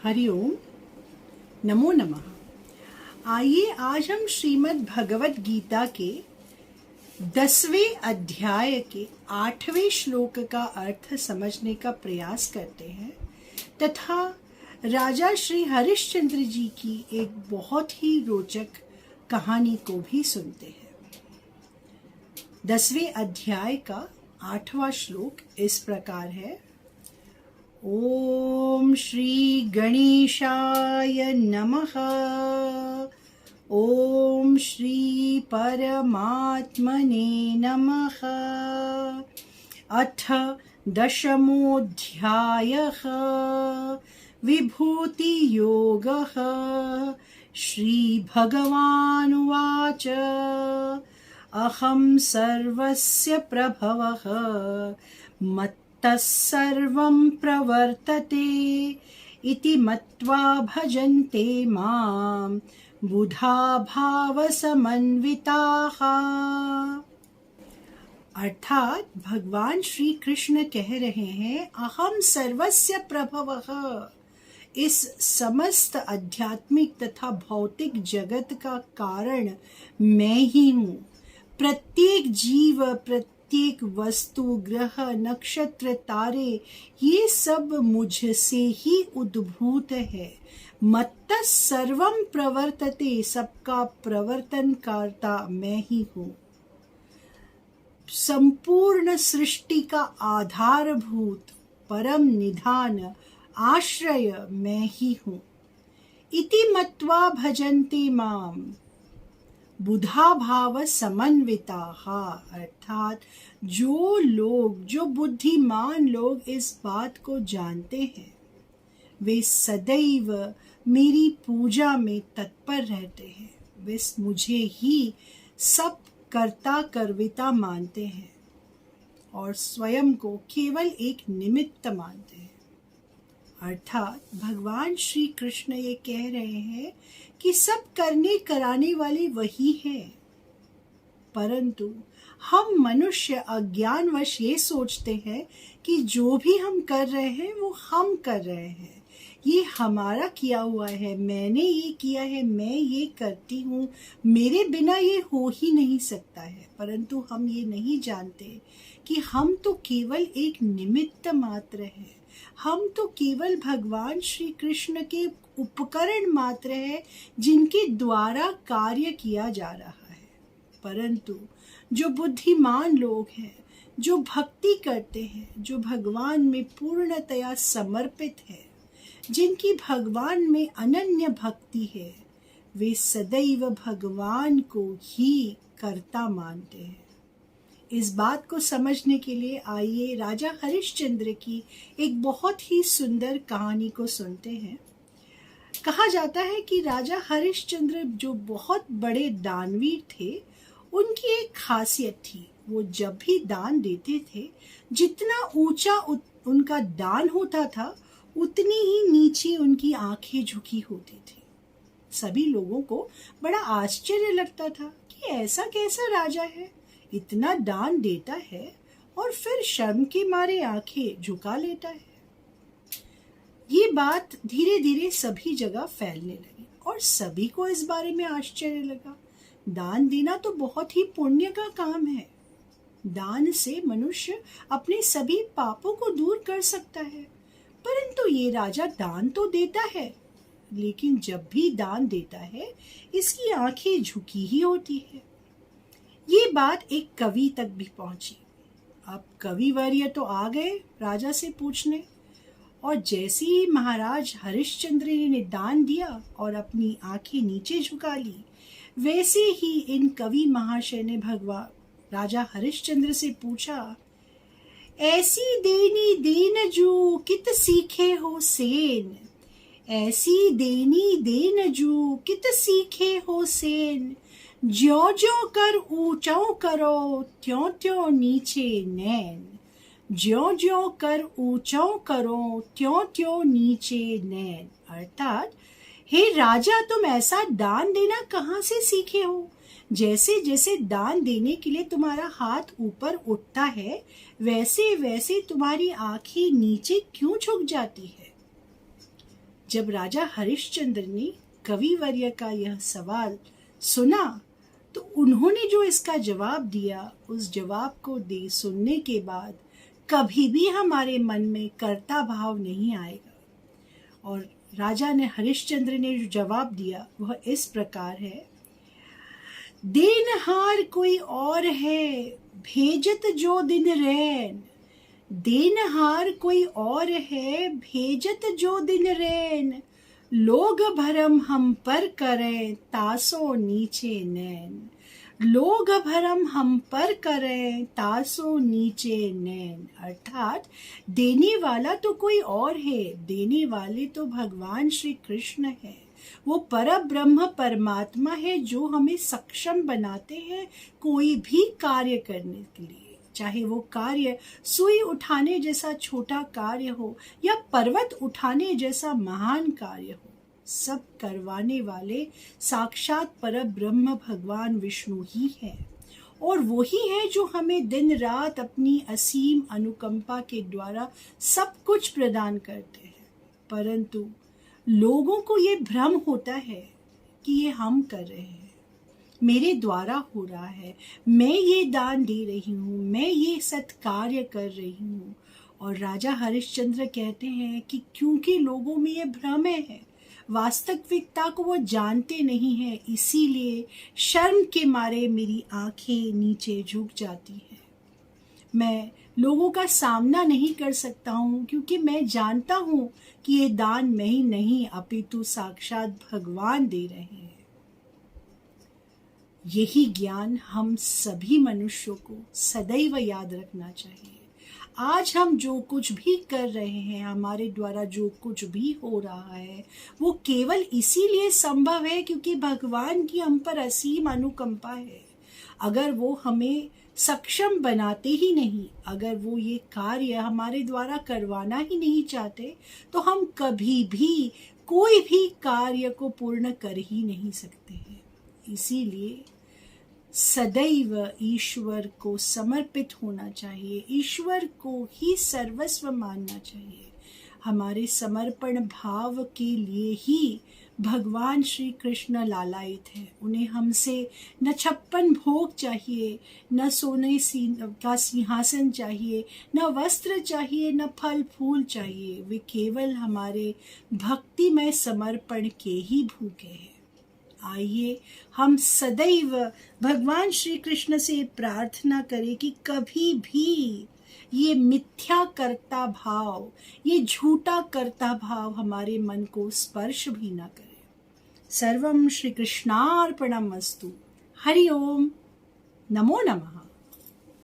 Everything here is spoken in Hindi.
हरिओम, नमो नमः। आइए आज हम श्रीमद् भगवत गीता के 10वें अध्याय के 8वें श्लोक का अर्थ समझने का प्रयास करते हैं तथा राजा श्री हरिश्चंद्र जी की एक बहुत ही रोचक कहानी को भी सुनते हैं। 10वें अध्याय का 8वां श्लोक इस प्रकार है। ओम श्री गणेशाय नमः। ओम श्री परमात्मने नमः। अथ 10मोऽध्यायः विभूति योगः। श्री भगवानुवाच अहं सर्वस्य प्रभवः मत्तः सर्वं प्रवर्तते इति मत्वा भजन्ते मां बुधा भावसमन्विताः। अर्थात भगवान श्री कृष्ण कह रहे हैं, अहम सर्वस्य प्रभवः। इस समस्त आध्यात्मिक तथा भौतिक जगत का कारण मैं ही हूँ। प्रत्येक जीव, प्रत्येक वस्तु, ग्रह, नक्षत्र, तारे, ये सब मुझसे ही उद्भूत है। मत्तः सर्वं प्रवर्तते, सबका प्रवर्तन करता मैं ही हूँ। संपूर्ण सृष्टि का आधारभूत परम निधान आश्रय मैं ही हूँ। इति मत्वा भजन्ते माम बुधा भाव समन्विताः। अर्थात जो बुद्धिमान लोग इस बात को जानते हैं वे सदैव मेरी पूजा में तत्पर रहते हैं। वे मुझे ही सब कर्ता कर्विता मानते हैं और स्वयं को केवल एक निमित्त मानते हैं। अर्थात भगवान श्री कृष्ण ये कह रहे हैं कि सब करने कराने वाले वही हैं, परंतु हम मनुष्य अज्ञानवश ये सोचते हैं कि जो भी हम कर रहे हैं वो हम कर रहे हैं, ये हमारा किया हुआ है, मैंने ये किया है, मैं ये करती हूँ, मेरे बिना ये हो ही नहीं सकता है। परंतु हम ये नहीं जानते कि हम तो केवल एक निमित्त मात्र हैं। हम तो केवल भगवान श्री कृष्ण के उपकरण मात्र हैं जिनके द्वारा कार्य किया जा रहा है। परंतु जो बुद्धिमान लोग हैं, जो भक्ति करते हैं, जो भगवान में पूर्णतया समर्पित है, जिनकी भगवान में अनन्य भक्ति है, वे सदैव भगवान को ही कर्ता मानते हैं। इस बात को समझने के लिए आइए राजा हरिश्चंद्र की एक बहुत ही सुंदर कहानी को सुनते हैं। कहा जाता है कि राजा हरिश्चंद्र जो बहुत बड़े दानवीर थे, उनकी एक खासियत थी। वो जब भी दान देते थे, जितना ऊंचा उनका दान होता था उतनी ही नीचे उनकी आंखें झुकी होती थी। सभी लोगों को बड़ा आश्चर्य लगता था कि ऐसा कैसा राजा है, इतना दान देता है और फिर शर्म के मारे आंखें झुका लेता है। ये बात धीरे धीरे सभी जगह फैलने लगी और सभी को इस बारे में आश्चर्य लगा। दान देना तो बहुत ही पुण्य का काम है। दान से मनुष्य अपने सभी पापों को दूर कर सकता है। परंतु ये राजा दान तो देता है, लेकिन जब भी दान देता है इसकी आंखें झुकी ही होती है। ये बात एक कवि तक भी पहुंची। अब कविवर्य तो आ गए राजा से पूछने, और जैसे ही महाराज हरिश्चंद्र ने दान दिया और अपनी आंखें नीचे झुका ली, वैसे ही इन कवि महाशय ने भगवान राजा हरिश्चंद्र से पूछा, ऐसी देनी देन जू कित सीखे हो सेन। ऐसी देनी देन जू कित सीखे हो सेन। ज्यों ज्यों कर ऊंचाओं करो त्यों त्यों नीचे नैन। ज्यों ज्यों कर ऊंचाओं करो त्यों त्यों नीचे नैन। अर्थात हे राजा, तुम ऐसा दान देना कहाँ से सीखे हो। जैसे जैसे दान देने के लिए तुम्हारा हाथ ऊपर उठता है, वैसे वैसे तुम्हारी आंखें नीचे क्यों झुक जाती है। जब राजा हरिश्चंद्र ने कविवर्य का यह सवाल सुना तो उन्होंने जो इसका जवाब दिया, उस जवाब को दे सुनने के बाद कभी भी हमारे मन में कर्ता भाव नहीं आएगा। और राजा ने हरिश्चंद्र ने जो जवाब दिया वह इस प्रकार है, देनहार कोई और है भेजत जो दिन रैन, देनहार कोई और है भेजत जो दिन रैन, लोग भरम हम पर करें तासो नीचे नैन, लोग भरम हम पर करें तासो नीचे नैन। अर्थात देने वाला तो कोई और है, देने वाले तो भगवान श्री कृष्ण है। वो पर ब्रह्म परमात्मा है जो हमें सक्षम बनाते हैं कोई भी कार्य करने के लिए, चाहे वो कार्य सुई उठाने जैसा छोटा कार्य हो या पर्वत उठाने जैसा महान कार्य हो। सब करवाने वाले साक्षात पर ब्रह्म भगवान विष्णु ही है, और वही है जो हमें दिन रात अपनी असीम अनुकंपा के द्वारा सब कुछ प्रदान करते हैं। परंतु लोगों को ये भ्रम होता है कि ये हम कर रहे हैं, मेरे द्वारा हो रहा है, मैं ये दान दे रही हूँ, मैं ये सत्कार्य कर रही हूँ। और राजा हरिश्चंद्र कहते हैं कि क्योंकि लोगों में ये भ्रम है, वास्तविकता को वो जानते नहीं हैं, इसीलिए शर्म के मारे मेरी आंखें नीचे झुक जाती हैं। मैं लोगों का सामना नहीं कर सकता हूँ क्योंकि मैं जानता हूँ कि ये दान मैं ही नहीं अपितु साक्षात भगवान दे रहे हैं। यही ज्ञान हम सभी मनुष्यों को सदैव याद रखना चाहिए। आज हम जो कुछ भी कर रहे हैं, हमारे द्वारा जो कुछ भी हो रहा है, वो केवल इसीलिए संभव है क्योंकि भगवान की हम पर असीम अनुकंपा है। अगर वो हमें सक्षम बनाते ही नहीं, अगर वो ये कार्य हमारे द्वारा करवाना ही नहीं चाहते, तो हम कभी भी कोई भी कार्य को पूर्ण कर ही नहीं सकते हैं। इसीलिए सदैव ईश्वर को समर्पित होना चाहिए, ईश्वर को ही सर्वस्व मानना चाहिए। हमारे समर्पण भाव के लिए ही भगवान श्री कृष्ण लालायित हैं। उन्हें हमसे न 56 भोग चाहिए, न सोने का सिंहासन चाहिए, न वस्त्र चाहिए, न फल फूल चाहिए। वे केवल हमारे भक्तिमय समर्पण के ही भूखे हैं। आइए हम सदैव भगवान श्री कृष्ण से प्रार्थना करें कि कभी भी ये मिथ्या कर्ता भाव, ये झूठा कर्ता भाव हमारे मन को स्पर्श भी ना करे। सर्वं श्री कृष्णार्पणमस्तु। हरि ओम, नमो नमः।